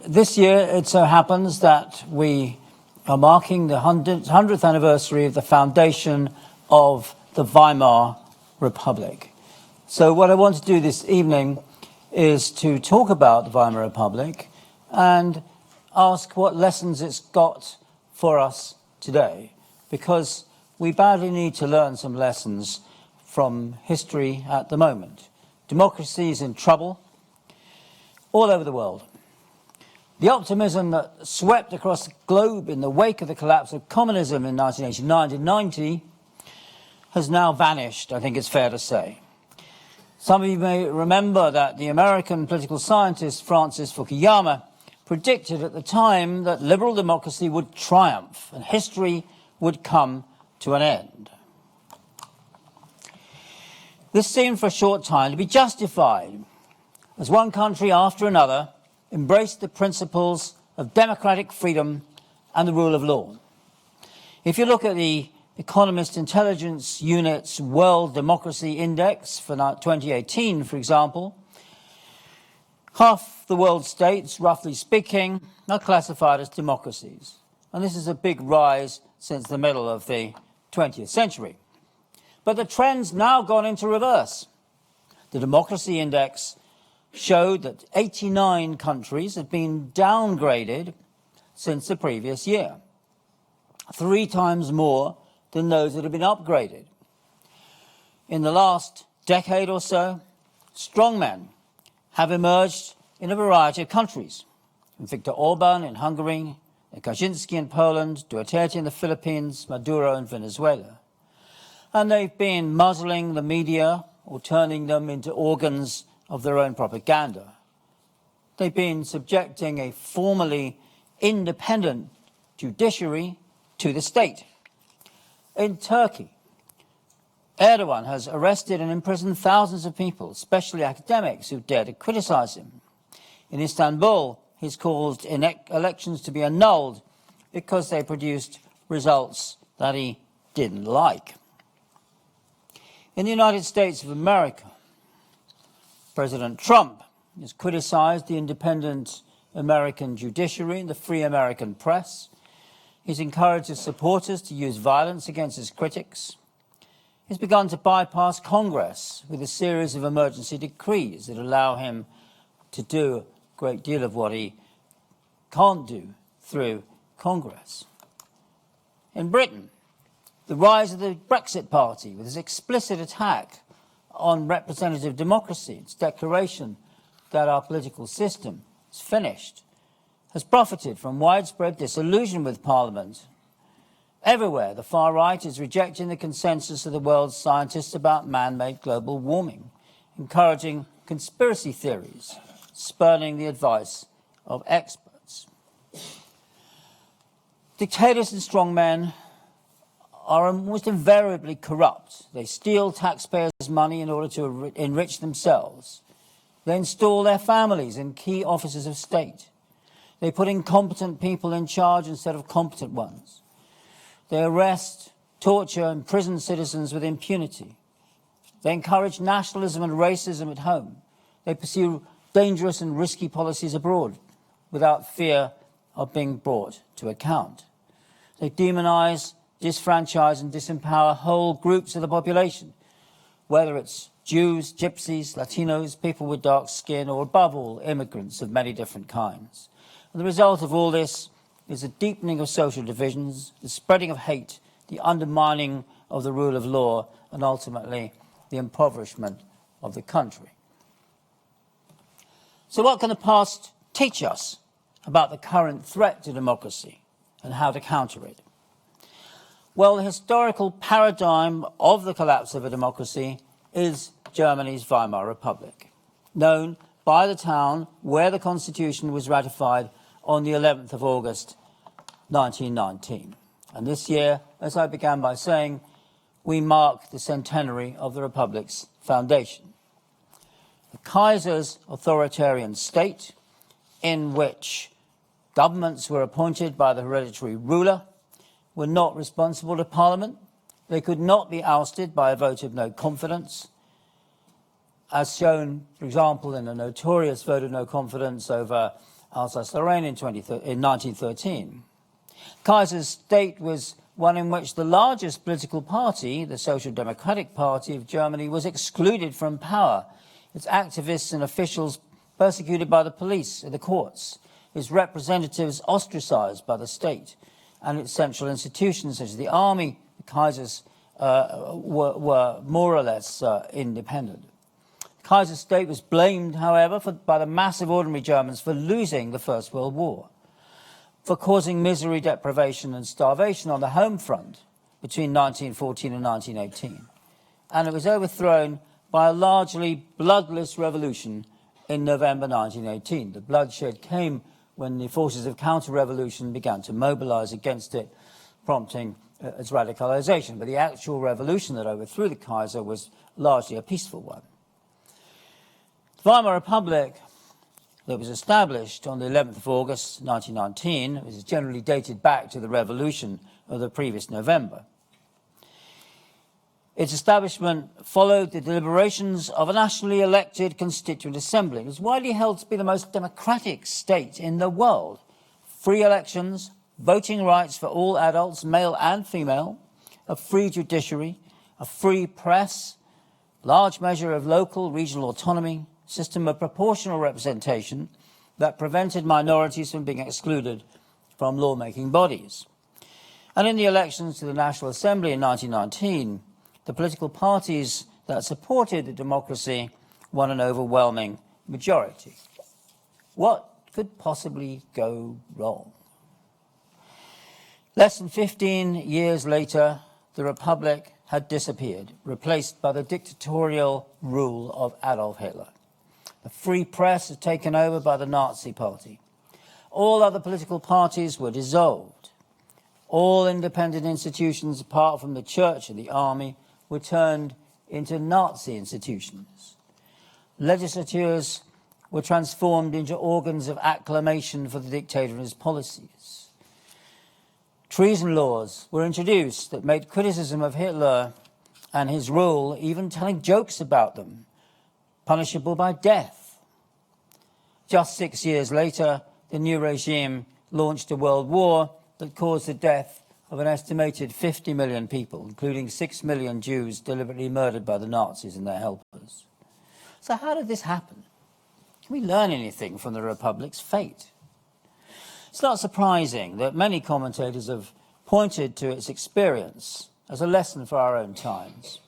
This year, it so happens that we are marking the 100th anniversary of the foundation of the Weimar Republic. So what I want to do this evening is to talk about the Weimar Republic and ask what lessons it's got for us today, because we badly need to learn some lessons from history at the moment. Democracy is in trouble all over the world. The optimism that swept across the globe in the wake of the collapse of communism in 1989 to 90 has now vanished, I think it's fair to say. Some of you may remember that the American political scientist Francis Fukuyama predicted at the time that liberal democracy would triumph and history would come to an end. This seemed for a short time to be justified as one country after another embraced the principles of democratic freedom and the rule of law. If you look at the Economist Intelligence Unit's World Democracy Index for 2018, for example, half the world's states, roughly speaking, are classified as democracies. And this is a big rise since the middle of the 20th century. But the trend's now gone into reverse. The Democracy Index showed that 89 countries had been downgraded since the previous year, 3 times more than those that have been upgraded. In the last decade or so, strongmen have emerged in a variety of countries. Viktor Orban in Hungary, Kaczynski in Poland, Duterte in the Philippines, Maduro in Venezuela. And they've been muzzling the media or turning them into organs of their own propaganda. They've been subjecting a formerly independent judiciary to the state. In Turkey, Erdogan has arrested and imprisoned thousands of people, especially academics who dare to criticize him. In Istanbul, he's caused elections to be annulled because they produced results that he didn't like. In the United States of America, President Trump has criticized the independent American judiciary and the free American press. He's encouraged his supporters to use violence against his critics. He's begun to bypass Congress with a series of emergency decrees that allow him to do a great deal of what he can't do through Congress. In Britain, the rise of the Brexit Party with its explicit attack on representative democracy, its declaration that our political system is finished, has profited from widespread disillusion with Parliament. Everywhere, the far right is rejecting the consensus of the world's scientists about man-made global warming, encouraging conspiracy theories, spurning the advice of experts. Dictators and strongmen are almost invariably corrupt. They steal taxpayers' money in order to enrich themselves. They install their families in key offices of state. They put incompetent people in charge instead of competent ones. They arrest, torture, and imprison citizens with impunity. They encourage nationalism and racism at home. They pursue dangerous and risky policies abroad without fear of being brought to account. They demonize, disfranchise, and disempower whole groups of the population, whether it's Jews, Gypsies, Latinos, people with dark skin, or above all, immigrants of many different kinds. And the result of all this is a deepening of social divisions, the spreading of hate, the undermining of the rule of law, and ultimately the impoverishment of the country. So what can the past teach us about the current threat to democracy and how to counter it? Well, the historical paradigm of the collapse of a democracy is Germany's Weimar Republic, known by the town where the Constitution was ratified on the 11th of August, 1919. And this year, as I began by saying, we mark the centenary of the Republic's foundation. The Kaiser's authoritarian state, in which governments were appointed by the hereditary ruler, were not responsible to Parliament. They could not be ousted by a vote of no confidence, as shown, for example, in a notorious vote of no confidence over Alsace-Lorraine in 1913. Kaiser's state was one in which the largest political party, the Social Democratic Party of Germany, was excluded from power, its activists and officials persecuted by the police and the courts, its representatives ostracized by the state, and its central institutions such as the army. The Kaisers were more or less independent. The Kaiser state was blamed, however, by the mass of ordinary Germans for losing the First World War, for causing misery, deprivation and starvation on the home front between 1914 and 1918. And it was overthrown by a largely bloodless revolution in November 1918. The bloodshed came when the forces of counter-revolution began to mobilize against it, prompting its radicalization. But the actual revolution that overthrew the Kaiser was largely a peaceful one. The Weimar Republic that was established on the 11th of August 1919 is generally dated back to the revolution of the previous November. Its establishment followed the deliberations of a nationally elected constituent assembly. It was widely held to be the most democratic state in the world. Free elections, voting rights for all adults, male and female, a free judiciary, a free press, large measure of local, regional autonomy, system of proportional representation that prevented minorities from being excluded from lawmaking bodies. And in the elections to the National Assembly in 1919, the political parties that supported the democracy won an overwhelming majority. What could possibly go wrong? Less than 15 years later, the Republic had disappeared, replaced by the dictatorial rule of Adolf Hitler. The free press had taken over by the Nazi Party. All other political parties were dissolved. All independent institutions, apart from the church and the army, were turned into Nazi institutions. Legislatures were transformed into organs of acclamation for the dictator and his policies. Treason laws were introduced that made criticism of Hitler and his rule, even telling jokes about them, punishable by death. Just 6 years later, the new regime launched a world war that caused the death of an estimated 50 million people, including 6 million Jews deliberately murdered by the Nazis and their helpers. So how did this happen? Can we learn anything from the Republic's fate? It's not surprising that many commentators have pointed to its experience as a lesson for our own times.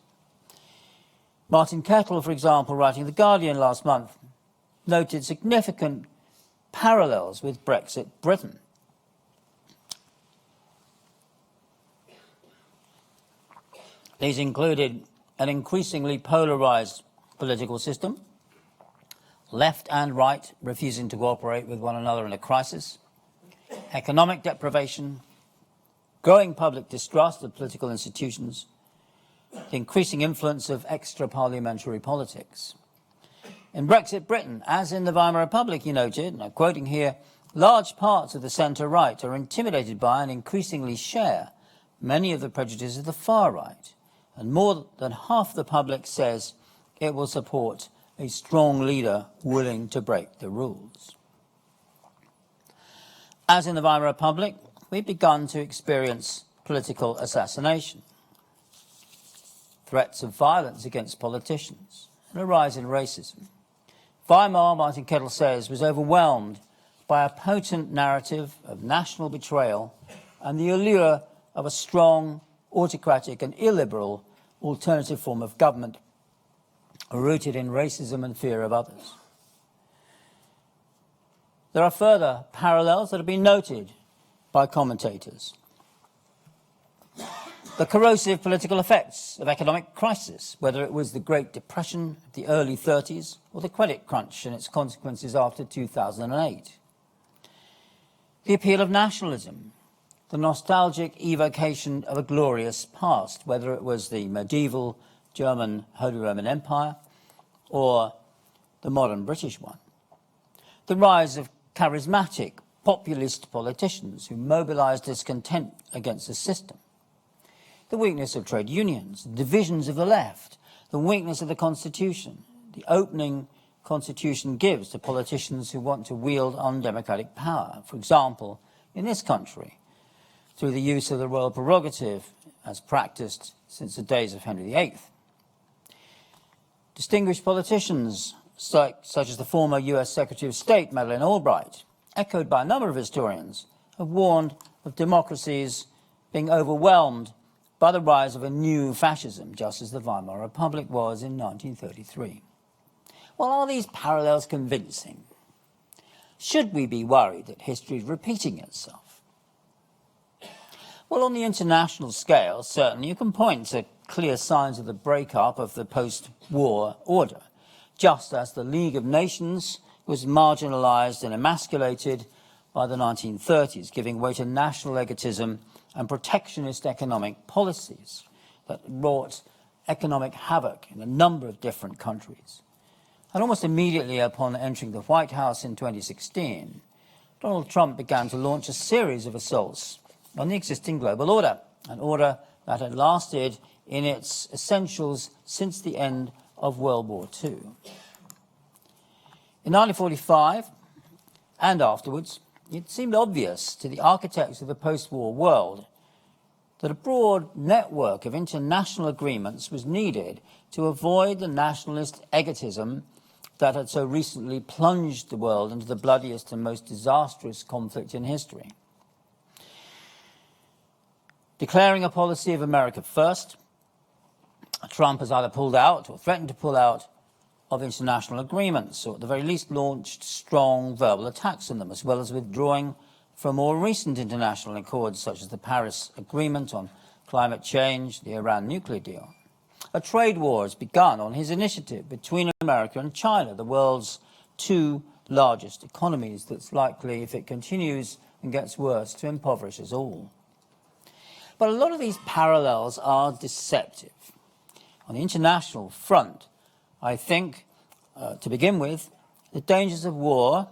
Martin Kettle, for example, writing The Guardian last month, noted significant parallels with Brexit Britain. These included an increasingly polarized political system, left and right refusing to cooperate with one another in a crisis, economic deprivation, growing public distrust of political institutions, the increasing influence of extra-parliamentary politics. In Brexit Britain, as in the Weimar Republic, he noted, and I'm quoting here, large parts of the centre-right are intimidated by and increasingly share many of the prejudices of the far right, and more than half the public says it will support a strong leader willing to break the rules. As in the Weimar Republic, we've begun to experience political assassination, threats of violence against politicians, and a rise in racism. Weimar, Martin Kettle says, was overwhelmed by a potent narrative of national betrayal and the allure of a strong, autocratic and illiberal alternative form of government rooted in racism and fear of others. There are further parallels that have been noted by commentators. The corrosive political effects of economic crisis, whether it was the Great Depression of the early 30s or the credit crunch and its consequences after 2008. The appeal of nationalism, the nostalgic evocation of a glorious past, whether it was the medieval German Holy Roman Empire or the modern British one. The rise of charismatic, populist politicians who mobilized discontent against the system. The weakness of trade unions, divisions of the left, the weakness of the Constitution, the opening Constitution gives to politicians who want to wield undemocratic power. For example, in this country, through the use of the royal prerogative as practiced since the days of Henry VIII. Distinguished politicians such as the former US Secretary of State, Madeleine Albright, echoed by a number of historians, have warned of democracies being overwhelmed by the rise of a new fascism, just as the Weimar Republic was in 1933. Well, are these parallels convincing? Should we be worried that history is repeating itself? Well, on the international scale, certainly you can point to clear signs of the breakup of the post-war order, just as the League of Nations was marginalized and emasculated by the 1930s, giving way to national egotism and protectionist economic policies that wrought economic havoc in a number of different countries. And almost immediately upon entering the White House in 2016, Donald Trump began to launch a series of assaults on the existing global order, an order that had lasted in its essentials since the end of World War II. In 1945 and afterwards, it seemed obvious to the architects of the post-war world that a broad network of international agreements was needed to avoid the nationalist egotism that had so recently plunged the world into the bloodiest and most disastrous conflict in history. Declaring a policy of America first, Trump has either pulled out or threatened to pull out of international agreements, or at the very least launched strong verbal attacks on them, as well as withdrawing from more recent international accords such as the Paris Agreement on climate change, the Iran nuclear deal. A trade war has begun on his initiative between America and China, the world's two largest economies, that's likely, if it continues and gets worse, to impoverish us all. But a lot of these parallels are deceptive. On the international front, I think, to begin with, the dangers of war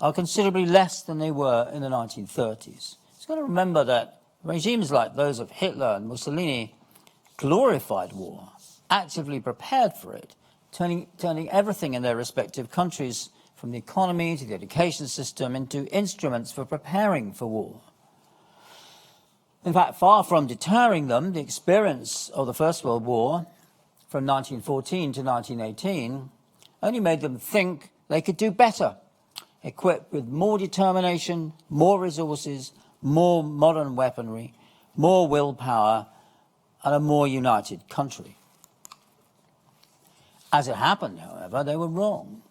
are considerably less than they were in the 1930s. It's got to remember that regimes like those of Hitler and Mussolini glorified war, actively prepared for it, turning everything in their respective countries, from the economy to the education system, into instruments for preparing for war. In fact, far from deterring them, the experience of the First World War from 1914 to 1918 only made them think they could do better, equipped with more determination, more resources, more modern weaponry, more willpower, and a more united country. As it happened, however, they were wrong.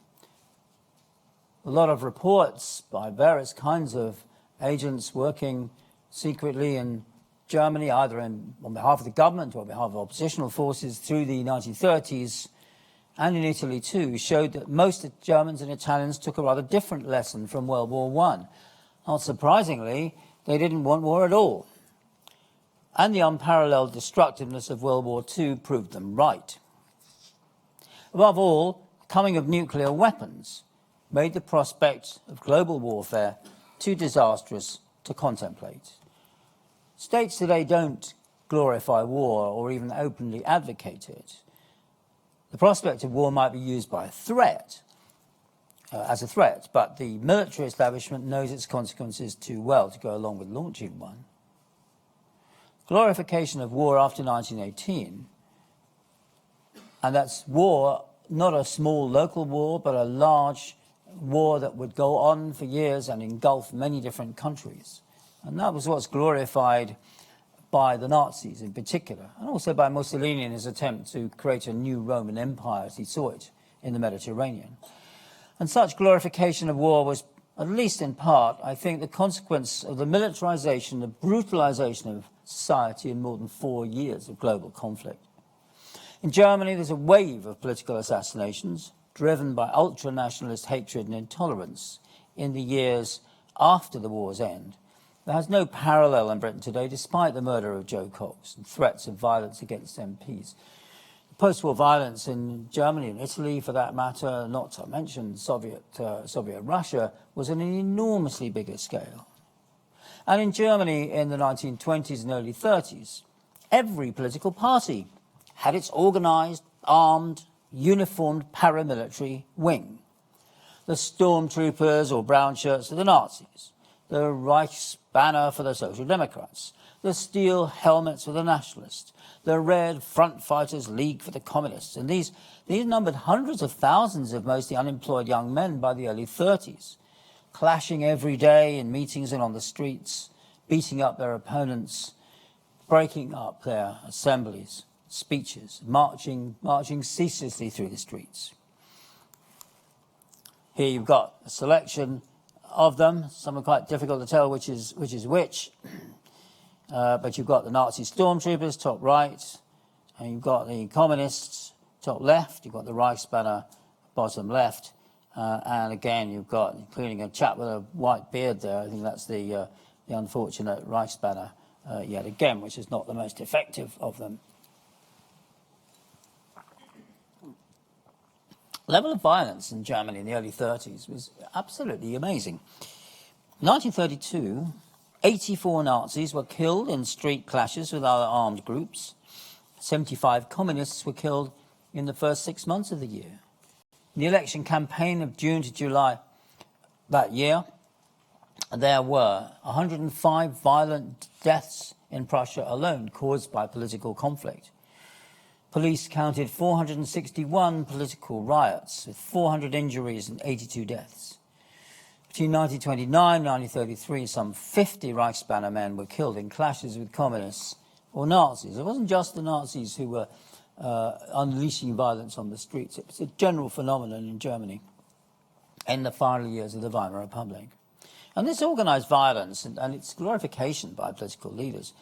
A lot of reports by various kinds of agents working secretly in Germany, either on behalf of the government or on behalf of oppositional forces through the 1930s, and in Italy too, showed that most Germans and Italians took a rather different lesson from World War I. Not surprisingly, they didn't want war at all. And the unparalleled destructiveness of World War II proved them right. Above all, the coming of nuclear weapons made the prospect of global warfare too disastrous to contemplate. States today don't glorify war or even openly advocate it. The prospect of war might be used by a threat, as a threat, but the military establishment knows its consequences too well to go along with launching one. Glorification of war after 1918, and that's war, not a small local war, but a large war that would go on for years and engulf many different countries. And that was what's glorified by the Nazis in particular, and also by Mussolini in his attempt to create a new Roman Empire as he saw it in the Mediterranean. And such glorification of war was, at least in part, I think, the consequence of the militarization, the brutalization of society in more than 4 years of global conflict. In Germany, there's a wave of political assassinations driven by ultra-nationalist hatred and intolerance in the years after the war's end. There has no parallel in Britain today, despite the murder of Joe Cox and threats of violence against MPs. Post-war violence in Germany and Italy, for that matter, not to mention Soviet Russia, was on an enormously bigger scale. And in Germany in the 1920s and early 30s, every political party had its organized, armed, uniformed paramilitary wing. The stormtroopers or brown shirts for the Nazis, the Reichsbanner for the Social Democrats, the steel helmets for the nationalists, the Red Front Fighters League for the communists. And these numbered hundreds of thousands of mostly unemployed young men by the early 30s, clashing every day in meetings and on the streets, beating up their opponents, breaking up their assemblies, speeches, marching ceaselessly through the streets. Here you've got a selection of them. Some are quite difficult to tell which is which. But you've got the Nazi stormtroopers, top right, and you've got the communists, top left. You've got the Reichsbanner, bottom left. And again, you've got, including a chap with a white beard there, I think that's the unfortunate Reichsbanner yet again, which is not the most effective of them. Level of violence in Germany in the early 30s was absolutely amazing. In 1932, 84 Nazis were killed in street clashes with other armed groups. 75 communists were killed in the first 6 months of the year. In the election campaign of June to July that year, there were 105 violent deaths in Prussia alone caused by political conflict. Police counted 461 political riots with 400 injuries and 82 deaths. Between 1929 and 1933, some 50 Reichsbanner men were killed in clashes with communists or Nazis. It wasn't just the Nazis who were unleashing violence on the streets. It was a general phenomenon in Germany in the final years of the Weimar Republic. And this organized violence and its glorification by political leaders,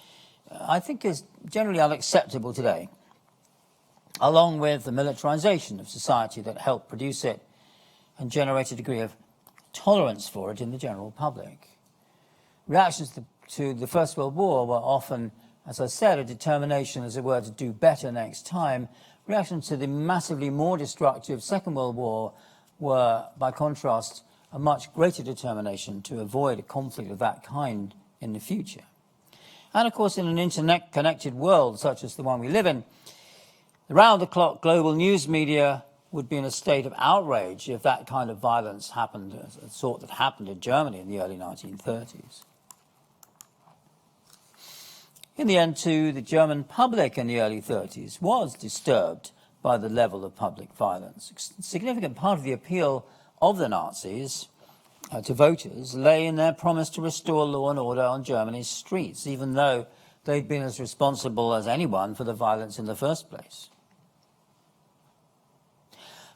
I think, is generally unacceptable today, along with the militarization of society that helped produce it and generate a degree of tolerance for it in the general public. Reactions to the First World War were often, as I said, a determination, as it were, to do better next time. Reactions to the massively more destructive Second World War were, by contrast, a much greater determination to avoid a conflict of that kind in the future. And of course, in an internet-connected world such as the one we live in, the round-the-clock global news media would be in a state of outrage if that kind of violence happened, the sort that happened in Germany in the early 1930s. In the end, too, the German public in the early 30s was disturbed by the level of public violence. A significant part of the appeal of the Nazis to voters lay in their promise to restore law and order on Germany's streets, even though they'd been as responsible as anyone for the violence in the first place.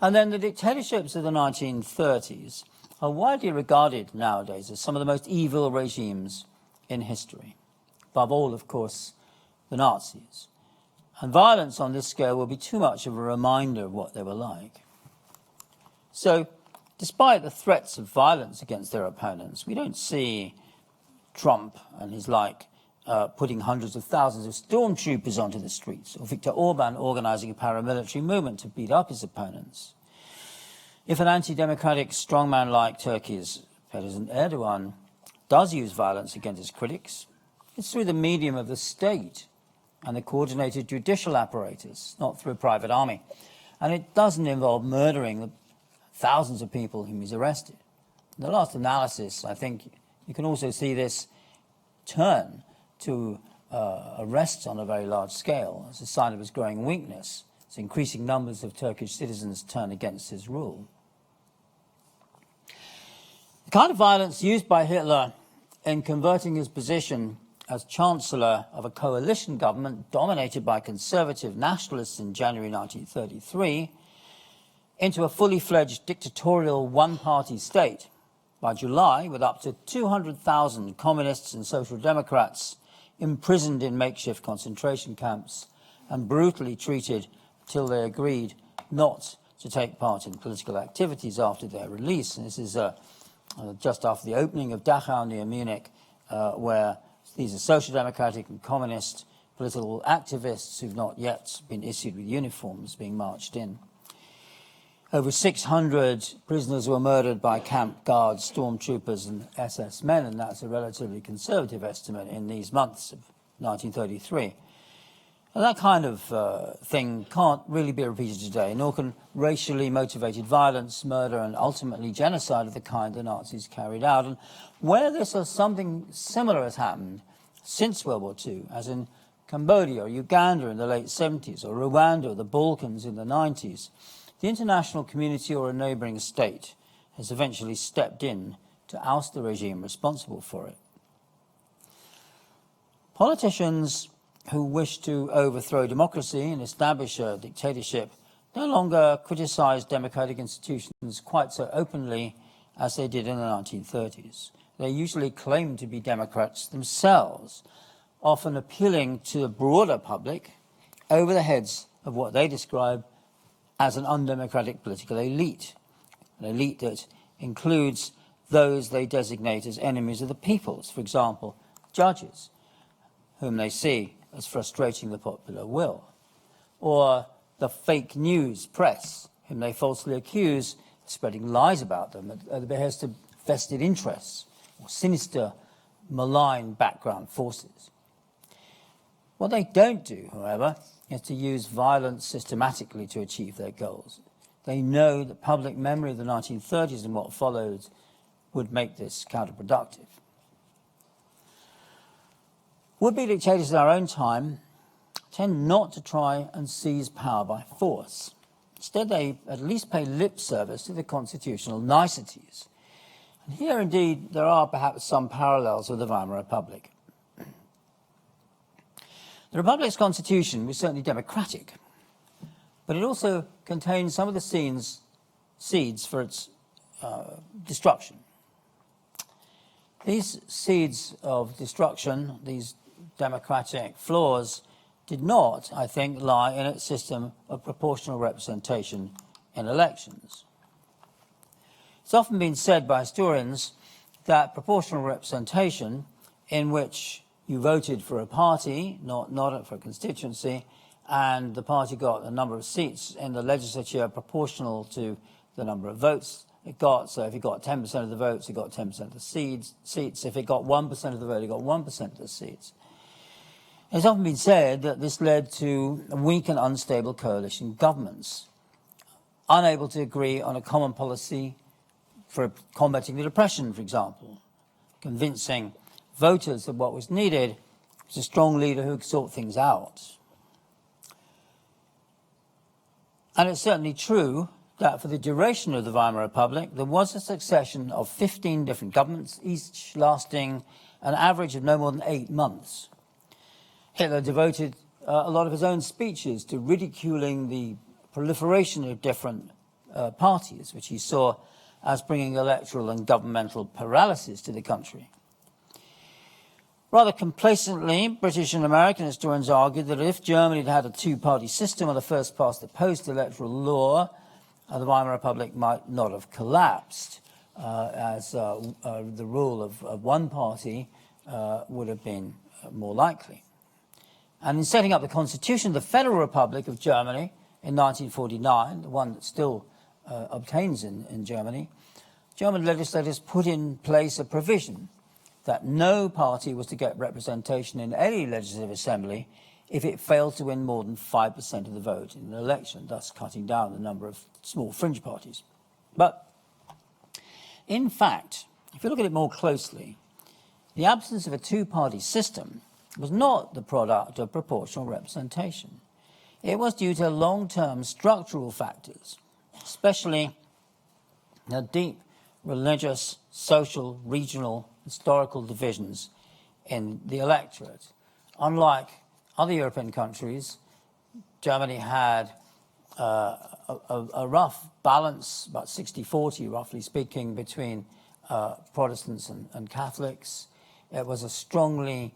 And then the dictatorships of the 1930s are widely regarded nowadays as some of the most evil regimes in history. Above all, of course, the Nazis. And violence on this scale will be too much of a reminder of what they were like. So, despite the threats of violence against their opponents, we don't see Trump and his like putting hundreds of thousands of stormtroopers onto the streets, or Viktor Orban organizing a paramilitary movement to beat up his opponents. If an anti-democratic strongman like Turkey's President Erdogan does use violence against his critics, it's through the medium of the state and the coordinated judicial apparatus, not through a private army. And it doesn't involve murdering the thousands of people whom he's arrested. In the last analysis, I think you can also see this turn to arrests on a very large scale as a sign of his growing weakness, as increasing numbers of Turkish citizens turn against his rule. The kind of violence used by Hitler in converting his position as Chancellor of a coalition government dominated by conservative nationalists in January 1933 into a fully fledged dictatorial one-party state by July, with up to 200,000 communists and social democrats imprisoned in makeshift concentration camps and brutally treated till they agreed not to take part in political activities after their release. And this is just after the opening of Dachau near Munich, where these are social democratic and communist political activists who've not yet been issued with uniforms being marched in. Over 600 prisoners were murdered by camp guards, stormtroopers and SS men, and that's a relatively conservative estimate in these months of 1933. And that kind of thing can't really be repeated today, nor can racially motivated violence, murder, and ultimately genocide of the kind the Nazis carried out. And where this or something similar has happened since World War II, as in Cambodia or Uganda in the late 70s, or Rwanda or the Balkans in the 90s, the international community or a neighbouring state has eventually stepped in to oust the regime responsible for it. Politicians who wish to overthrow democracy and establish a dictatorship no longer criticize democratic institutions quite so openly as they did in the 1930s. They usually claim to be democrats themselves, often appealing to the broader public over the heads of what they describe as an undemocratic political elite, an elite that includes those they designate as enemies of the peoples, for example, judges, whom they see as frustrating the popular will, or the fake news press, whom they falsely accuse of spreading lies about them at the behest of vested interests or sinister, malign background forces. What they don't do, however, is to use violence systematically to achieve their goals. They know that public memory of the 1930s and what followed would make this counterproductive. Would-be dictators in our own time tend not to try and seize power by force. Instead, they at least pay lip service to the constitutional niceties. And here, indeed, there are perhaps some parallels with the Weimar Republic. The Republic's constitution was certainly democratic, but it also contained some of the seeds for its destruction. These seeds of destruction, these democratic flaws, did not, I think, lie in its system of proportional representation in elections. It's often been said by historians that proportional representation, in which you voted for a party, not for a constituency, and the party got a number of seats in the legislature proportional to the number of votes it got. So if it got 10% of the votes, it got 10% of the seats. If it got 1% of the vote, it got 1% of the seats. It's often been said that this led to weak and unstable coalition governments, unable to agree on a common policy for combating the depression, for example, convincing voters that what was needed was a strong leader who could sort things out. And it's certainly true that for the duration of the Weimar Republic, there was a succession of 15 different governments, each lasting an average of no more than 8 months. Hitler devoted a lot of his own speeches to ridiculing the proliferation of different parties, which he saw as bringing electoral and governmental paralysis to the country. Rather complacently, British and American historians argued that if Germany had had a two-party system or the first-past-the-post electoral law, the Weimar Republic might not have collapsed, as the rule of one party would have been more likely. And in setting up the Constitution of the Federal Republic of Germany in 1949, the one that still obtains in Germany, German legislators put in place a provision that no party was to get representation in any legislative assembly if it failed to win more than 5% of the vote in an election, thus cutting down the number of small fringe parties. But in fact, if you look at it more closely, the absence of a two-party system was not the product of proportional representation. It was due to long-term structural factors, especially the deep religious, social, regional, historical divisions in the electorate. Unlike other European countries, Germany had a rough balance, about 60-40, roughly speaking, between Protestants and Catholics. It was a strongly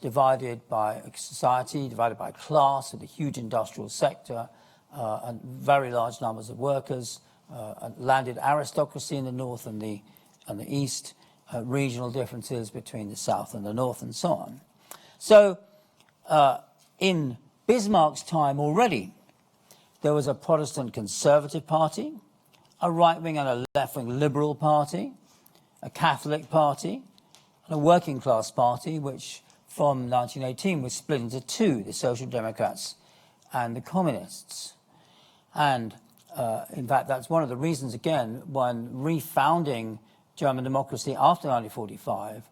divided by society, divided by class, with a huge industrial sector, and very large numbers of workers, a landed aristocracy in the north and the east, regional differences between the south and the north, and so on. So in Bismarck's time already, there was a Protestant conservative party, a right-wing and a left-wing liberal party, a Catholic party, and a working-class party, which from 1918 was split into two, the Social Democrats and the Communists. And in fact, that's one of the reasons, again, when refounding German democracy after 1945,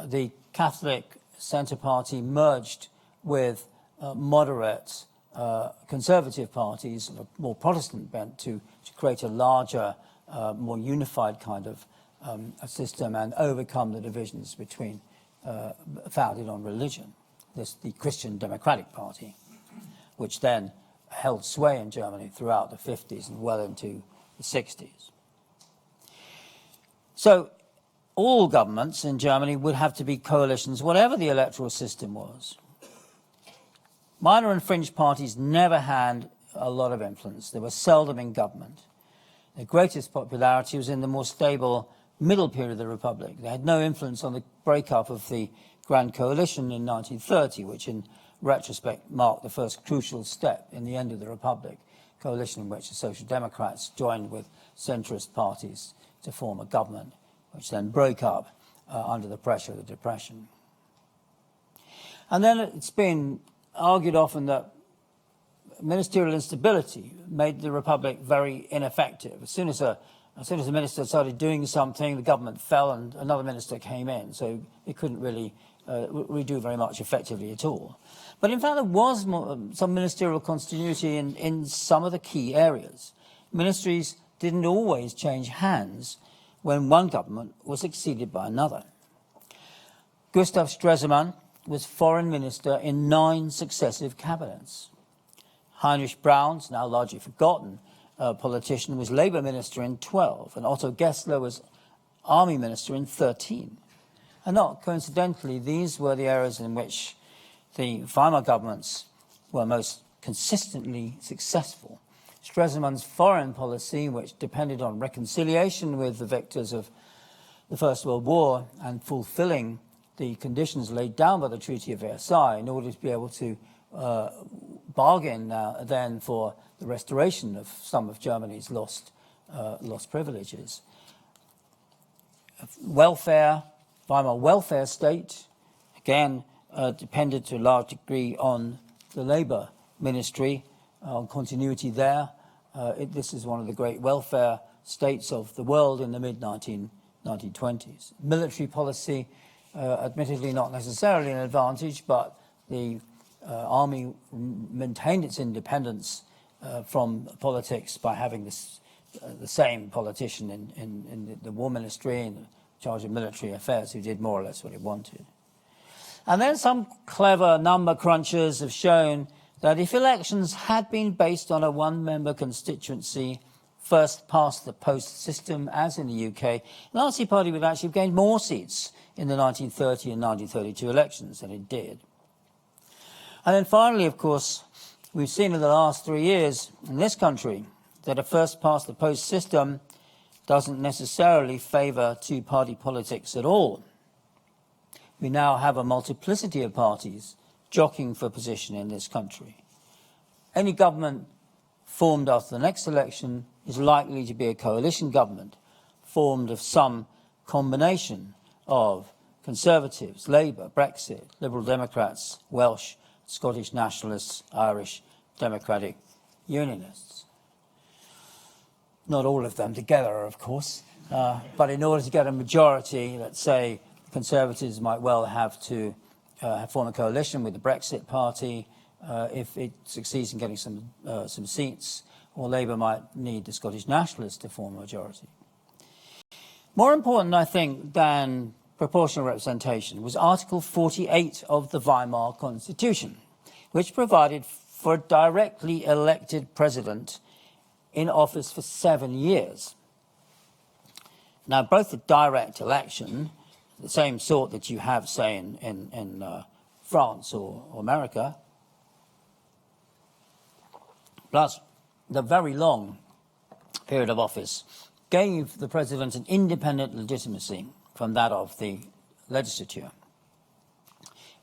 the Catholic Centre Party merged with moderate conservative parties, more Protestant bent, to create a larger, more unified kind of a system and overcome the divisions between founded on religion. The Christian Democratic Party, which then held sway in Germany throughout the 50s and well into the 60s. So all governments in Germany would have to be coalitions, whatever the electoral system was. Minor and fringe parties never had a lot of influence. They were seldom in government. Their greatest popularity was in the more stable middle period of the Republic. They had no influence on the breakup of the Grand Coalition in 1930, which in retrospect marked the first crucial step in the end of the Republic, coalition in which the Social Democrats joined with centrist parties to form a government, which then broke up under the pressure of the Depression. And then it's been argued often that ministerial instability made the Republic very ineffective. As soon as a minister started doing something, the government fell and another minister came in, so it couldn't really redo very much effectively at all. But in fact, there was some ministerial continuity in some of the key areas. Ministries didn't always change hands when one government was succeeded by another. Gustav Stresemann was foreign minister in 9 successive cabinets. Heinrich Brauns, now largely forgotten politician, was Labour minister in 12, and Otto Gessler was army minister in 13. And not coincidentally, these were the areas in which the Weimar governments were most consistently successful. Stresemann's foreign policy, which depended on reconciliation with the victors of the First World War and fulfilling the conditions laid down by the Treaty of Versailles in order to be able to bargain then for the restoration of some of Germany's lost privileges. Welfare, Weimar welfare state, again, depended to a large degree on the Labour ministry, on continuity there. This is one of the great welfare states of the world in the mid-1920s. Military policy, admittedly not necessarily an advantage, but the army maintained its independence from politics by having the same politician in the war ministry and in charge of military affairs who did more or less what he wanted. And then some clever number crunchers have shown that if elections had been based on a one-member constituency, first past the post system, as in the UK, the Nazi Party would actually have gained more seats in the 1930 and 1932 elections than it did. And then finally, of course, we've seen in the last 3 years in this country that a first past the post system doesn't necessarily favour two-party politics at all. We now have a multiplicity of parties jockeying for position in this country. Any government formed after the next election is likely to be a coalition government formed of some combination of Conservatives, Labour, Brexit, Liberal Democrats, Welsh, Scottish nationalists, Irish Democratic Unionists. Not all of them together, of course, but in order to get a majority, let's say Conservatives might well have to form a coalition with the Brexit Party if it succeeds in getting some seats, or Labour might need the Scottish nationalists to form a majority. More important, I think, than proportional representation was Article 48 of the Weimar Constitution, which provided for a directly elected president in office for 7 years. Now, both the direct election, the same sort that you have, say, in France or America, plus the very long period of office, gave the president an independent legitimacy from that of the legislature.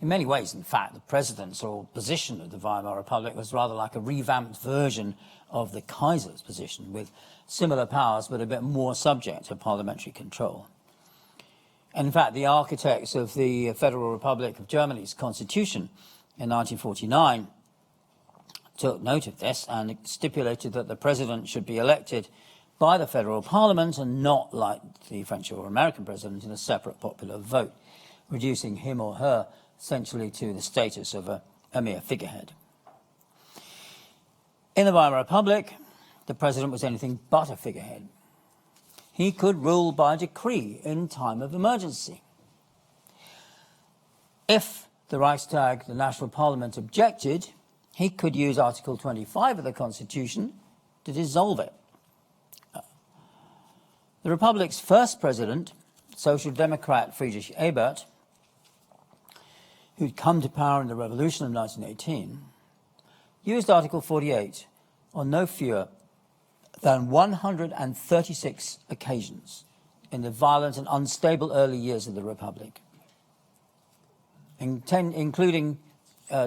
In many ways, in fact, the president's or position of the Weimar Republic was rather like a revamped version of the Kaiser's position, with similar powers but a bit more subject to parliamentary control. In fact, the architects of the Federal Republic of Germany's constitution in 1949 took note of this and stipulated that the president should be elected by the federal parliament and not, like the French or American president, in a separate popular vote, reducing him or her essentially to the status of a mere figurehead. In the Weimar Republic, the president was anything but a figurehead. He could rule by decree in time of emergency. If the Reichstag, the national parliament, objected, he could use Article 25 of the Constitution to dissolve it. The Republic's first president, Social Democrat Friedrich Ebert, who'd come to power in the Revolution of 1918, used Article 48 on no fewer than 136 occasions in the violent and unstable early years of the Republic, including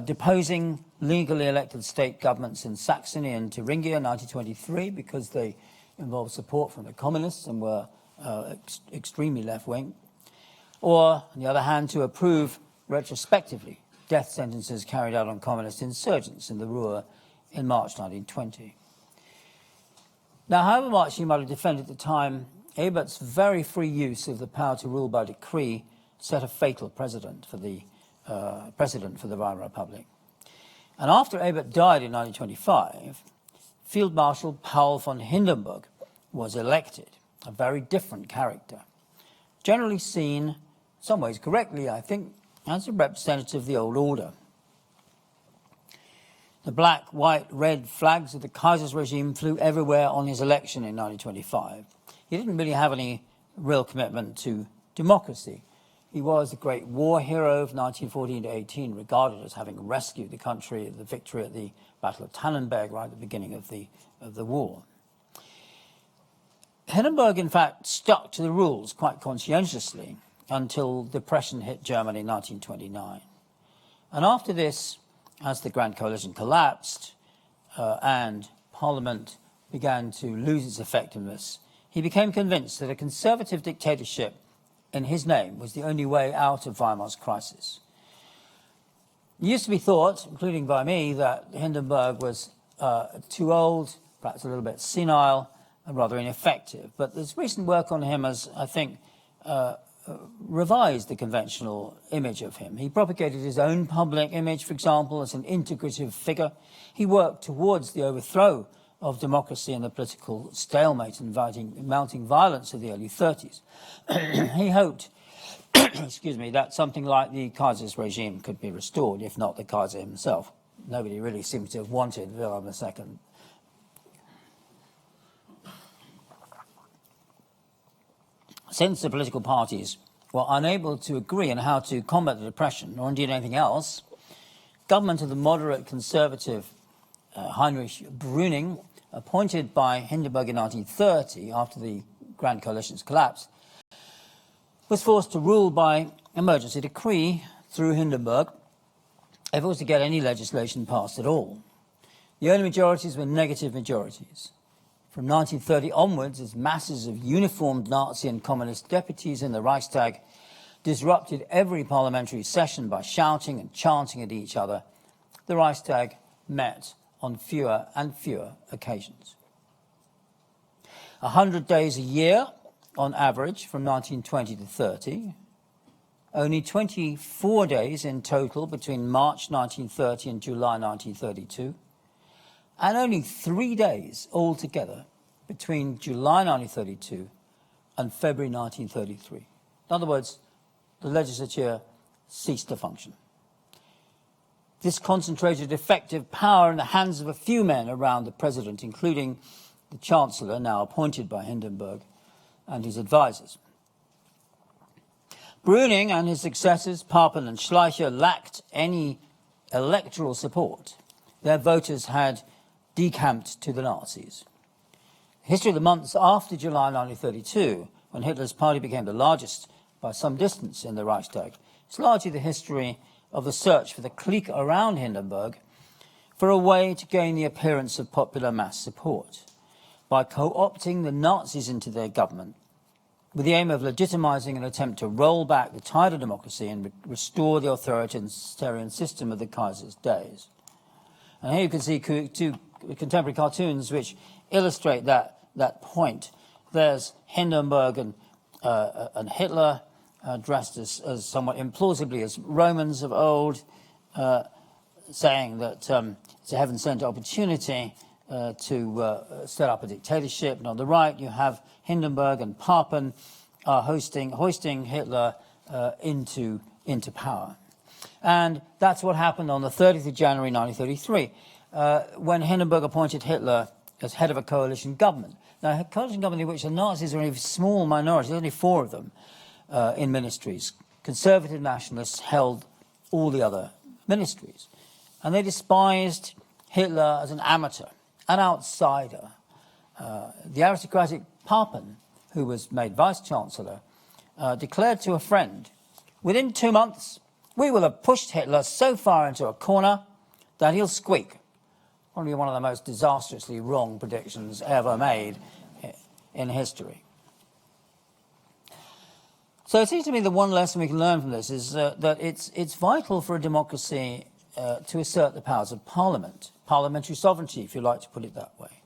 deposing legally elected state governments in Saxony and Thuringia in 1923 because they involved support from the communists and were extremely left-wing, or, on the other hand, to approve retrospectively death sentences carried out on communist insurgents in the Ruhr in March 1920. Now, however much he might have defended at the time, Ebert's very free use of the power to rule by decree set a fatal precedent for the Weimar Republic. And after Ebert died in 1925, Field Marshal Paul von Hindenburg was elected, a very different character, generally seen, in some ways correctly, I think, as a representative of the old order. The black, white, red flags of the Kaiser's regime flew everywhere on his election in 1925. He didn't really have any real commitment to democracy. He was the great war hero of 1914 to 18, regarded as having rescued the country at the victory at the Battle of Tannenberg right at the beginning of the war. Hindenburg, in fact, stuck to the rules quite conscientiously until depression hit Germany in 1929. And after this, as the Grand Coalition collapsed and Parliament began to lose its effectiveness, he became convinced that a conservative dictatorship in his name was the only way out of Weimar's crisis. It used to be thought, including by me, that Hindenburg was too old, perhaps a little bit senile, and rather ineffective. But this recent work on him has, I think, revised the conventional image of him. He propagated his own public image, for example, as an integrative figure. He worked towards the overthrow of democracy and the political stalemate and mounting violence of the early 30s. He hoped, excuse me, that something like the Kaiser's regime could be restored, if not the Kaiser himself. Nobody really seems to have wanted Wilhelm II. Since the political parties were unable to agree on how to combat the depression, or indeed anything else, government of the moderate conservative Heinrich Brüning, appointed by Hindenburg in 1930 after the Grand Coalition's collapse, was forced to rule by emergency decree through Hindenburg if it was to get any legislation passed at all. The only majorities were negative majorities. From 1930 onwards, as masses of uniformed Nazi and communist deputies in the Reichstag disrupted every parliamentary session by shouting and chanting at each other, the Reichstag met on fewer and fewer occasions. 100 days a year, on average, from 1920 to 30, only 24 days in total between March 1930 and July 1932, and only 3 days altogether between July 1932 and February 1933. In other words, the legislature ceased to function. This concentrated effective power in the hands of a few men around the president, including the Chancellor, now appointed by Hindenburg, and his advisors. Brüning and his successors, Papen and Schleicher, lacked any electoral support. Their voters had decamped to the Nazis. The history of the months after July 1932, when Hitler's party became the largest by some distance in the Reichstag, is largely the history of the search for the clique around Hindenburg for a way to gain the appearance of popular mass support by co-opting the Nazis into their government with the aim of legitimizing an attempt to roll back the tide of democracy and restore the authoritarian system of the Kaiser's days. And here you can see two contemporary cartoons which illustrate that point. There's Hindenburg and Hitler dressed as somewhat implausibly as Romans of old, saying that it's a heaven-sent opportunity to set up a dictatorship. And on the right, you have Hindenburg and Papen hoisting Hitler into power. And that's what happened on the 30th of January 1933, when Hindenburg appointed Hitler as head of a coalition government. Now, a coalition government in which the Nazis are only a small minority, there's only 4 of them in ministries. Conservative nationalists held all the other ministries. And they despised Hitler as an amateur, an outsider. The aristocratic Papen, who was made vice-chancellor, declared to a friend, "Within 2 months, we will have pushed Hitler so far into a corner that he'll squeak." Probably one of the most disastrously wrong predictions ever made in history. So it seems to me the one lesson we can learn from this is that it's vital for a democracy to assert the powers of Parliament, parliamentary sovereignty, if you like to put it that way.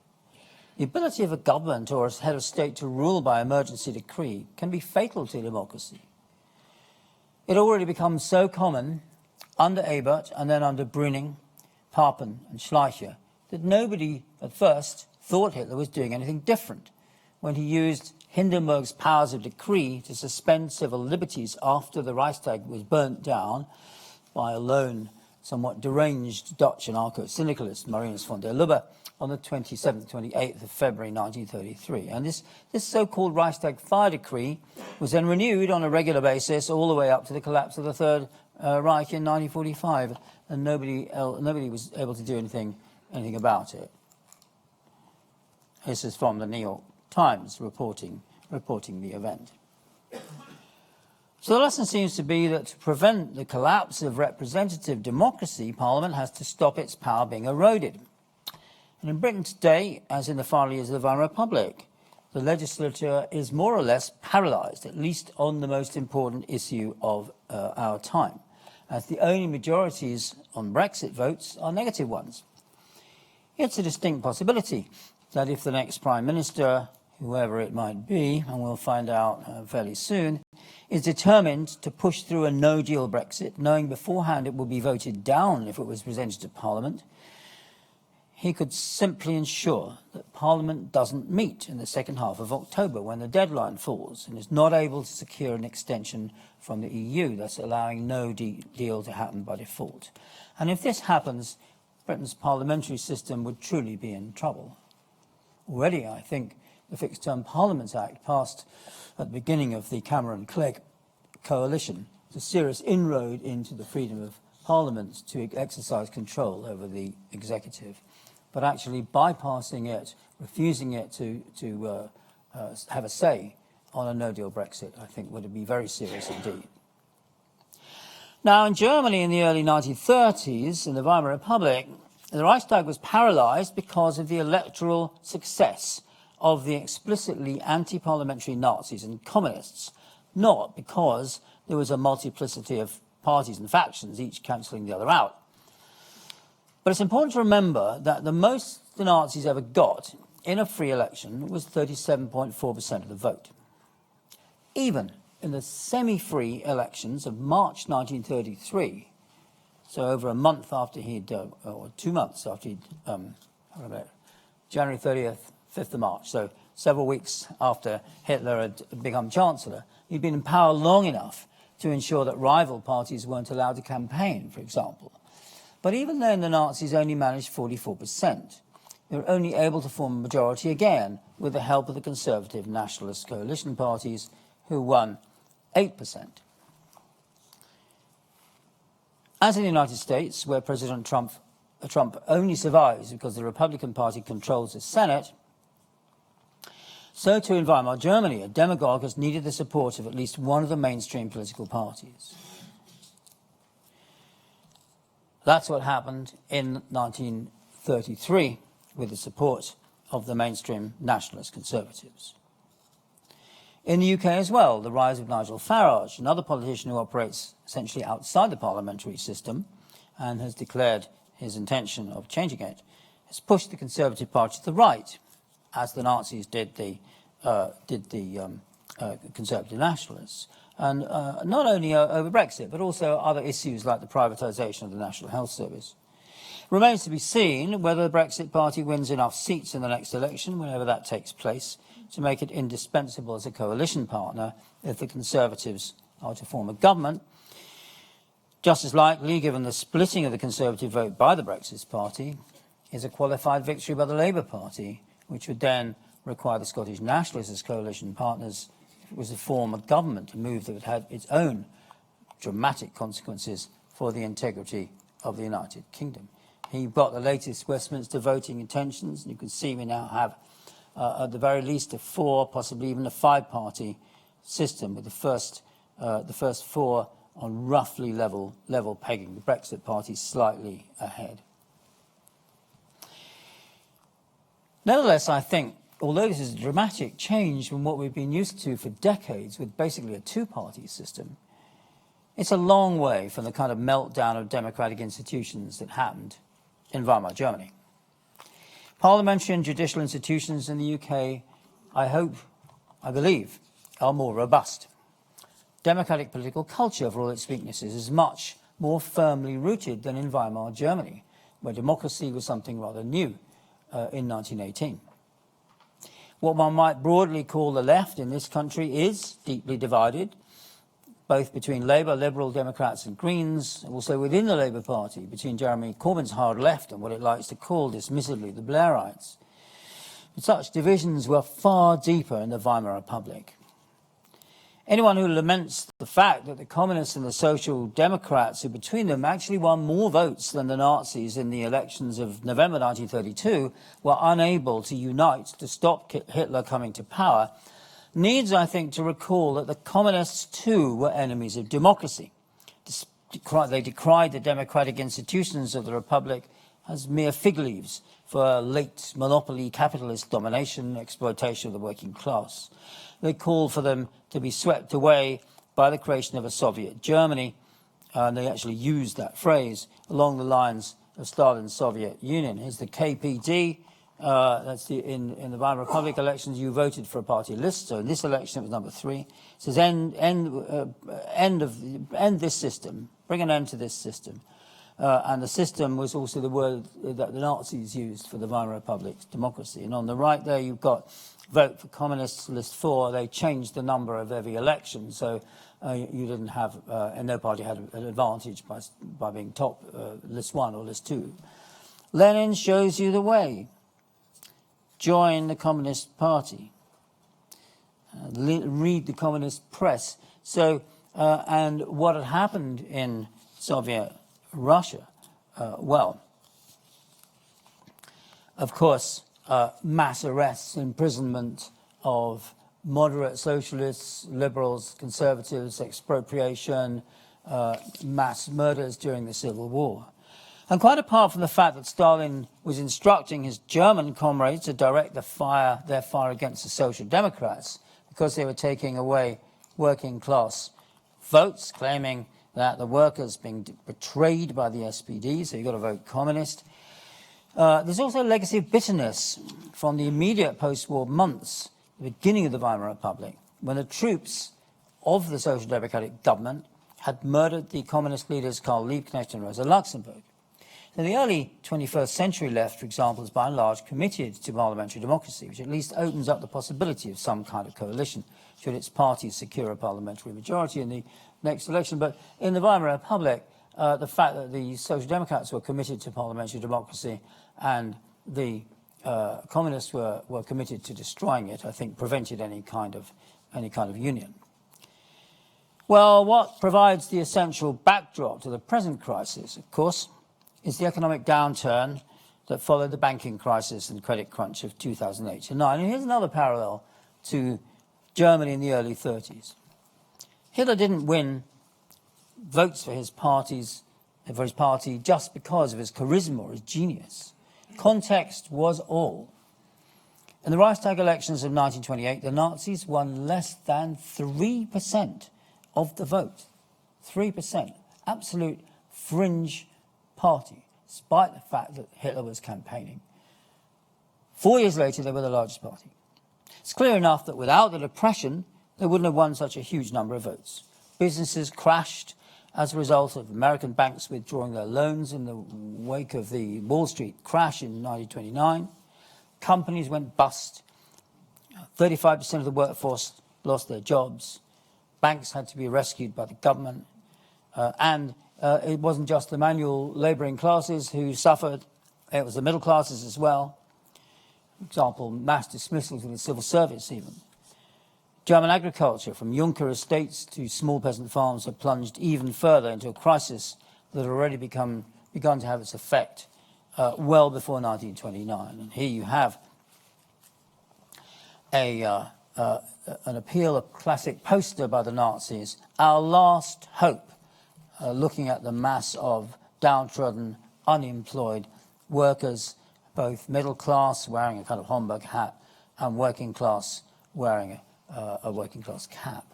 The ability of a government or a head of state to rule by emergency decree can be fatal to democracy. It already becomes so common under Ebert and then under Brüning, Papen and Schleicher that nobody at first thought Hitler was doing anything different when he used Hindenburg's powers of decree to suspend civil liberties after the Reichstag was burnt down by a lone, somewhat deranged Dutch anarcho-syndicalist, Marinus von der Lubbe, on the 27th, 28th of February 1933. And this so-called Reichstag fire decree was then renewed on a regular basis all the way up to the collapse of the Third Reich in 1945, and nobody was able to do anything about it. This is from the New York Times reporting the event. So the lesson seems to be that to prevent the collapse of representative democracy, Parliament has to stop its power being eroded. And in Britain today, as in the final years of the Weimar Republic, the legislature is more or less paralysed, at least on the most important issue of our time, as the only majorities on Brexit votes are negative ones. It's a distinct possibility that if the next Prime Minister, whoever it might be, and we'll find out fairly soon, is determined to push through a no-deal Brexit, knowing beforehand it will be voted down if it was presented to Parliament, he could simply ensure that Parliament doesn't meet in the second half of October when the deadline falls and is not able to secure an extension from the EU, thus allowing no deal to happen by default. And if this happens, Britain's parliamentary system would truly be in trouble. Already, I think, the Fixed Term Parliaments Act, passed at the beginning of the Cameron-Clegg coalition, is a serious inroad into the freedom of Parliament to exercise control over the executive. But actually bypassing it, refusing it to have a say on a no-deal Brexit, I think would be very serious indeed. Now, in Germany in the early 1930s, in the Weimar Republic, the Reichstag was paralysed because of the electoral success of the explicitly anti-parliamentary Nazis and communists, not because there was a multiplicity of parties and factions, each cancelling the other out. But it's important to remember that the most the Nazis ever got in a free election was 37.4% of the vote. Even in the semi-free elections of March 1933, so over a month after or 2 months after January 30th, 5th of March, so several weeks after Hitler had become Chancellor, he'd been in power long enough to ensure that rival parties weren't allowed to campaign, for example. But even then, the Nazis only managed 44%. They were only able to form a majority again with the help of the conservative nationalist coalition parties, who won 8%. As in the United States, where President Trump only survives because the Republican Party controls the Senate, so too in Weimar Germany, a demagogue has needed the support of at least one of the mainstream political parties. That's what happened in 1933 with the support of the mainstream nationalist conservatives. In the UK as well, the rise of Nigel Farage, another politician who operates essentially outside the parliamentary system and has declared his intention of changing it, has pushed the Conservative Party to the right, as the Nazis did the Conservative Nationalists. And not only over Brexit, but also other issues like the privatisation of the National Health Service. It remains to be seen whether the Brexit Party wins enough seats in the next election, whenever that takes place, to make it indispensable as a coalition partner if the Conservatives are to form a government. Just as likely, given the splitting of the Conservative vote by the Brexit Party, is a qualified victory by the Labour Party, which would then require the Scottish Nationalists as coalition partners if it was to form a government, a move that would have its own dramatic consequences for the integrity of the United Kingdom. You've got the latest Westminster voting intentions, and you can see we now have at the very least a 4, possibly even a 5-party system, with the first 4 on roughly level pegging. The Brexit Party slightly ahead. Nevertheless, I think, although this is a dramatic change from what we've been used to for decades with basically a 2-party system, it's a long way from the kind of meltdown of democratic institutions that happened in Weimar Germany. Parliamentary and judicial institutions in the UK, I believe, are more robust. Democratic political culture, for all its weaknesses, is much more firmly rooted than in Weimar Germany, where democracy was something rather new in 1918. What one might broadly call the left in this country is deeply divided, both between Labour, Liberal Democrats and Greens, also within the Labour Party, between Jeremy Corbyn's hard left and what it likes to call dismissively the Blairites. But such divisions were far deeper in the Weimar Republic. Anyone who laments the fact that the Communists and the Social Democrats, who between them actually won more votes than the Nazis in the elections of November 1932, were unable to unite to stop Hitler coming to power, needs, I think, to recall that the Communists, too, were enemies of democracy. They decried the democratic institutions of the Republic as mere fig leaves for late monopoly capitalist domination and exploitation of the working class. They called for them to be swept away by the creation of a Soviet Germany, and they actually used that phrase along the lines of Stalin's Soviet Union. Here's the KPD. In the Weimar Republic elections, you voted for a party list. So in this election, it was number 3. It says end this system, bring an end to this system. And the system was also the word that the Nazis used for the Weimar Republic's democracy. And on the right there, you've got vote for Communists, list 4. They changed the number of every election, so you didn't have, and no party had an advantage by being top list 1 or list 2. Lenin shows you the way. Join the Communist Party. Read the Communist press. So, and what had happened in Soviet Russia? Well, of course, mass arrests, imprisonment of moderate socialists, liberals, conservatives, expropriation, mass murders during the Civil War. And quite apart from the fact that Stalin was instructing his German comrades to direct their fire against the Social Democrats because they were taking away working class votes, claiming that the workers being betrayed by the SPD, so you've got to vote communist. There's also a legacy of bitterness from the immediate post-war months, the beginning of the Weimar Republic, when the troops of the Social Democratic government had murdered the communist leaders Karl Liebknecht and Rosa Luxemburg. So the early 21st century left, for example, is by and large committed to parliamentary democracy, which at least opens up the possibility of some kind of coalition should its parties secure a parliamentary majority in the next election. But in the Weimar Republic, the fact that the Social Democrats were committed to parliamentary democracy and the communists were committed to destroying it, I think prevented any kind of union. Well, what provides the essential backdrop to the present crisis, of course, is the economic downturn that followed the banking crisis and credit crunch of 2008-9. And here's another parallel to Germany in the early 30s. Hitler didn't win votes for his party just because of his charisma or his genius. Context was all. In the Reichstag elections of 1928, the Nazis won less than 3% of the vote. 3%. Absolute fringe party, despite the fact that Hitler was campaigning. 4 years later, they were the largest party. It's clear enough that without the Depression, they wouldn't have won such a huge number of votes. Businesses crashed as a result of American banks withdrawing their loans in the wake of the Wall Street crash in 1929. Companies went bust. 35% of the workforce lost their jobs. Banks had to be rescued by the government. And it wasn't just the manual labouring classes who suffered. It was the middle classes as well. For example, mass dismissals in the civil service even. German agriculture, from Junker estates to small peasant farms, had plunged even further into a crisis that had already begun to have its effect well before 1929. And here you have an appeal, a classic poster by the Nazis, Our Last Hope, looking at the mass of downtrodden, unemployed workers, both middle class, wearing a kind of Homburg hat, and working class, wearing a working class cap.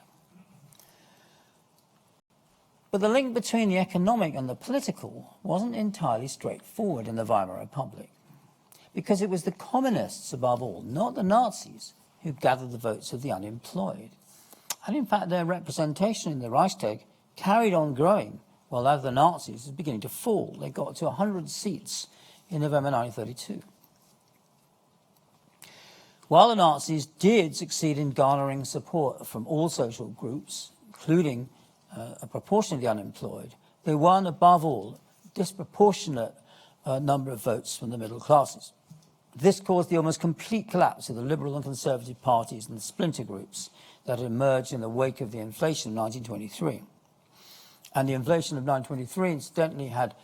But the link between the economic and the political wasn't entirely straightforward in the Weimar Republic, because it was the communists, above all, not the Nazis, who gathered the votes of the unemployed. And in fact, their representation in the Reichstag carried on growing, while that of the Nazis was beginning to fall. They got to 100 seats in November 1932. While the Nazis did succeed in garnering support from all social groups, including a proportion of the unemployed, they won, above all, a disproportionate number of votes from the middle classes. This caused the almost complete collapse of the liberal and conservative parties and the splinter groups that had emerged in the wake of the inflation of 1923. And the inflation of 1923, incidentally, had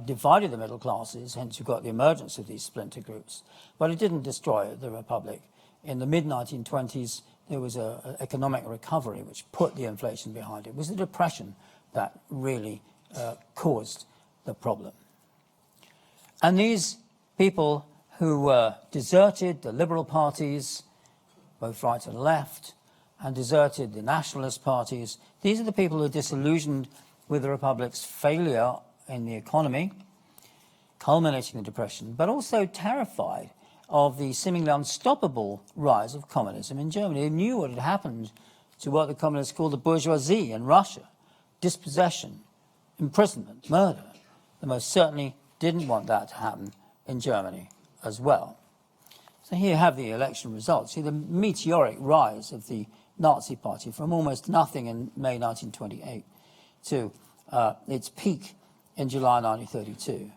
divided the middle classes, hence you got the emergence of these splinter groups. But it didn't destroy the Republic. In the mid-1920s, there was an economic recovery which put the inflation behind it. It was the Depression that really caused the problem. And these people who deserted the liberal parties, both right and left, and deserted the nationalist parties, these are the people who are disillusioned with the Republic's failure in the economy, culminating in the Depression, but also terrified of the seemingly unstoppable rise of communism in Germany. They knew what had happened to what the communists called the bourgeoisie in Russia: dispossession, imprisonment, murder. They most certainly didn't want that to happen in Germany as well. So here you have the election results. See the meteoric rise of the Nazi Party from almost nothing in May 1928 to its peak in July 1932.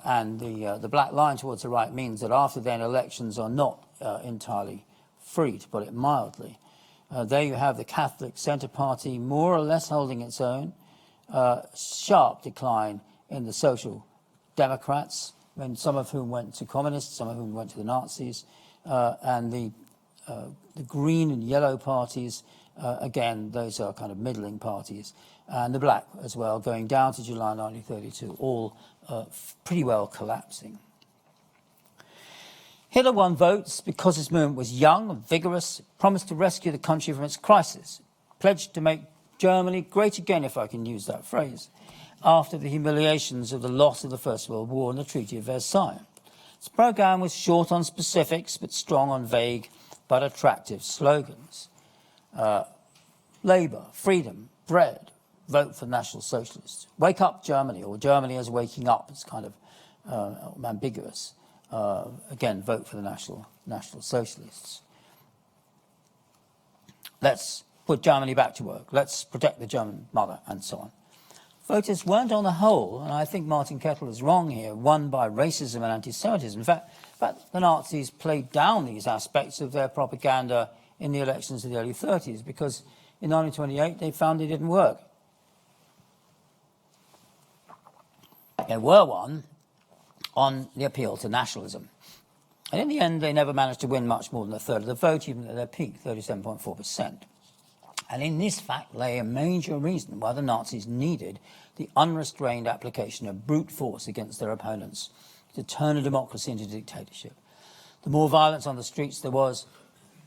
And the black line towards the right means that after then elections are not entirely free, to put it mildly. There you have the Catholic Centre Party more or less holding its own, sharp decline in the Social Democrats, when some of whom went to communists, some of whom went to the Nazis, and the green and yellow parties, again, those are kind of middling parties, and the black as well, going down to July 1932, all pretty well collapsing. Hitler won votes because his movement was young and vigorous, promised to rescue the country from its crisis, pledged to make Germany great again, if I can use that phrase, after the humiliations of the loss of the First World War and the Treaty of Versailles. Its programme was short on specifics, but strong on vague but attractive slogans. Labour, freedom, bread, vote for National Socialists. Wake up Germany, or Germany is waking up. It's kind of ambiguous. Again, vote for the National Socialists. Let's put Germany back to work. Let's protect the German mother, and so on. Voters weren't on the whole, and I think Martin Kettle is wrong here, won by racism and anti-Semitism. In fact, the Nazis played down these aspects of their propaganda in the elections of the early 30s, because in 1928 they found they didn't work. They were won on the appeal to nationalism. And in the end, they never managed to win much more than a third of the vote, even at their peak, 37.4%. And in this fact lay a major reason why the Nazis needed the unrestrained application of brute force against their opponents to turn a democracy into dictatorship. The more violence on the streets there was,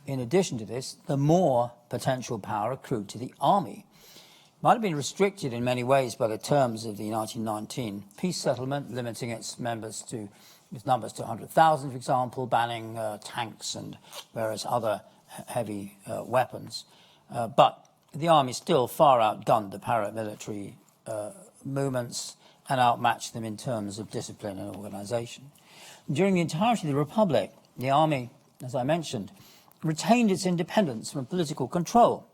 in addition to this, the more potential power accrued to the army. It might have been restricted in many ways by the terms of the 1919 peace settlement, limiting its numbers to 100,000, for example, banning tanks and various other heavy weapons. But the army still far outgunned the paramilitary movements and outmatched them in terms of discipline and organisation. During the entirety of the Republic, the army, as I mentioned, retained its independence from political control.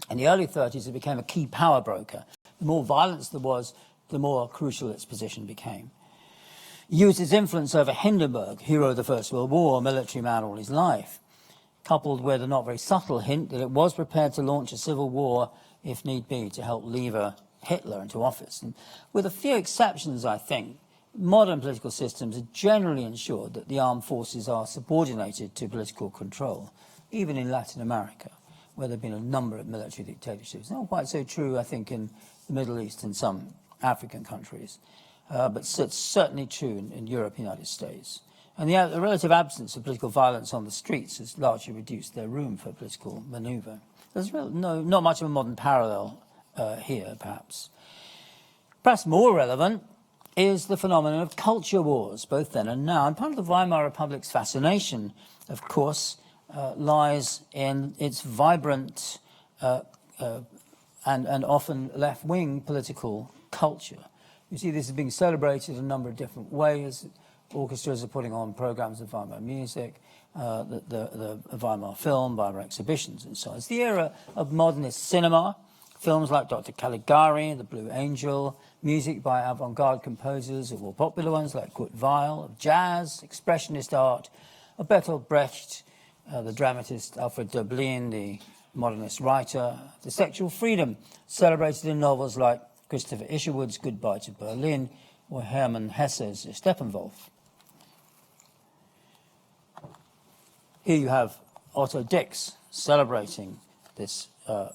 In the early 30s, it became a key power broker. The more violence there was, the more crucial its position became. He used its influence over Hindenburg, hero of the First World War, military man all his life, coupled with a not very subtle hint that it was prepared to launch a civil war, if need be, to help lever Hitler into office. And with a few exceptions, I think, modern political systems are generally ensured that the armed forces are subordinated to political control, even in Latin America, where there have been a number of military dictatorships. Not quite so true, I think, in the Middle East and some African countries, but it's certainly true in Europe and the United States. And the relative absence of political violence on the streets has largely reduced their room for political manoeuvre. There's not much of a modern parallel here, perhaps. Perhaps more relevant is the phenomenon of culture wars, both then and now. And part of the Weimar Republic's fascination, of course, lies in its vibrant and often left-wing political culture. You see this is being celebrated in a number of different ways. Orchestras are putting on programs of Weimar music, the Weimar film, Weimar exhibitions, and so on. It's the era of modernist cinema, films like Dr. Caligari, The Blue Angel, music by avant-garde composers, or more popular ones like Kurt Weill, of jazz, expressionist art, of Bertolt Brecht, the dramatist Alfred Döblin, the modernist writer, the sexual freedom celebrated in novels like Christopher Isherwood's Goodbye to Berlin or Hermann Hesse's Steppenwolf. Here you have Otto Dix celebrating this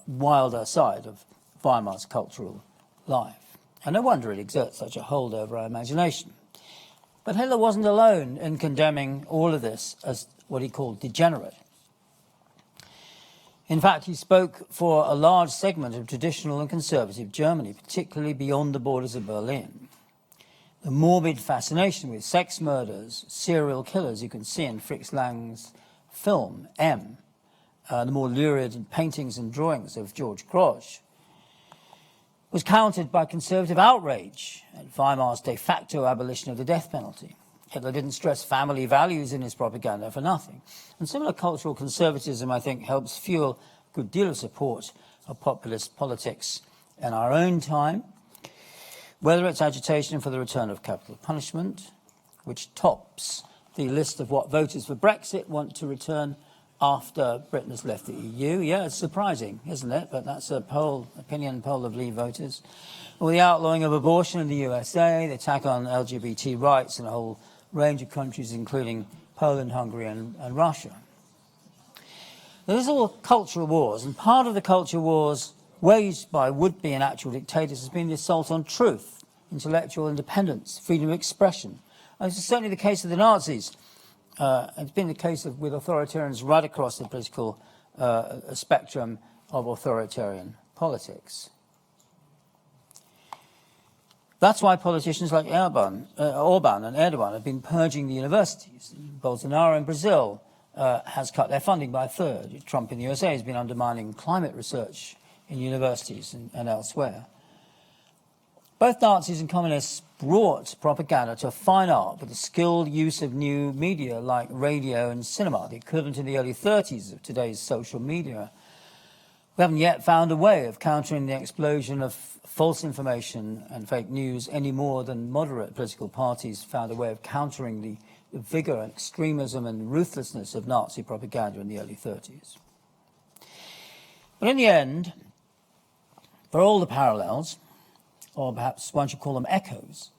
wilder side of Weimar's cultural life. And no wonder it exerts such a hold over our imagination. But Hitler wasn't alone in condemning all of this as what he called degenerate. In fact, he spoke for a large segment of traditional and conservative Germany, particularly beyond the borders of Berlin. The morbid fascination with sex murders, serial killers you can see in Fritz Lang's film, M, the more lurid paintings and drawings of George Grosz, was countered by conservative outrage at Weimar's de facto abolition of the death penalty. Hitler didn't stress family values in his propaganda for nothing. And similar cultural conservatism, I think, helps fuel a good deal of support of populist politics in our own time, whether it's agitation for the return of capital punishment, which tops the list of what voters for Brexit want to return after Britain has left the EU. Yeah, it's surprising, isn't it? But that's a opinion poll of Leave voters. Or the outlawing of abortion in the USA, the attack on LGBT rights in a whole range of countries, including Poland, Hungary, and Russia. These are all cultural wars, and part of the culture wars waged by would-be and actual dictators has been the assault on truth, intellectual independence, freedom of expression. And this is certainly the case of the Nazis. It's been the case with authoritarians right across the political spectrum of authoritarian politics. That's why politicians like Orban and Erdogan have been purging the universities. Bolsonaro in Brazil has cut their funding by a third. Trump in the USA has been undermining climate research in universities and elsewhere. Both Nazis and communists brought propaganda to a fine art with the skilled use of new media like radio and cinema, the equivalent in the early 30s of today's social media. We haven't yet found a way of countering the explosion of false information and fake news any more than moderate political parties found a way of countering the vigor and extremism and ruthlessness of Nazi propaganda in the early 30s. But in the end, for all the parallels, or perhaps one should call them echoes,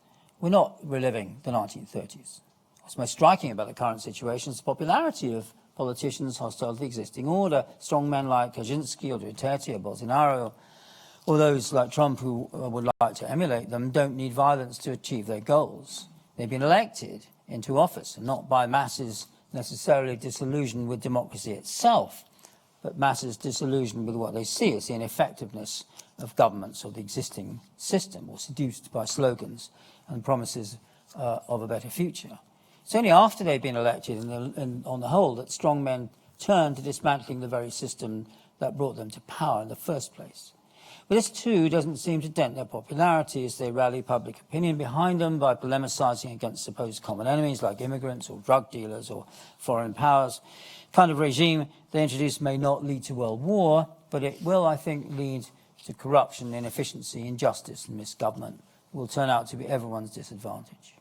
we're not reliving the 1930s. What's most striking about the current situation is the popularity of politicians hostile to the existing order. Strong men like Kaczynski or Duterte or Bolsonaro, or those like Trump who would like to emulate them, don't need violence to achieve their goals. They've been elected into office, and not by masses necessarily disillusioned with democracy itself, but masses disillusioned with what they see as the ineffectiveness of governments or the existing system, or seduced by slogans and promises of a better future. It's only after they've been elected, on the whole, that strong men turn to dismantling the very system that brought them to power in the first place. But this, too, doesn't seem to dent their popularity as they rally public opinion behind them by polemicizing against supposed common enemies like immigrants or drug dealers or foreign powers. The kind of regime they introduce may not lead to world war, but it will, I think, lead to corruption, inefficiency, injustice and misgovernment. It will turn out to be everyone's disadvantage.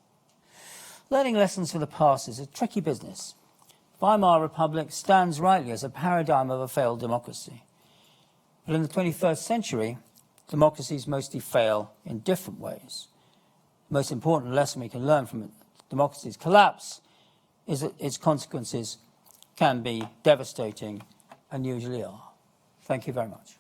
Learning lessons from the past is a tricky business. Weimar Republic stands rightly as a paradigm of a failed democracy. But in the 21st century, democracies mostly fail in different ways. The most important lesson we can learn from democracy's collapse is that its consequences can be devastating and usually are. Thank you very much.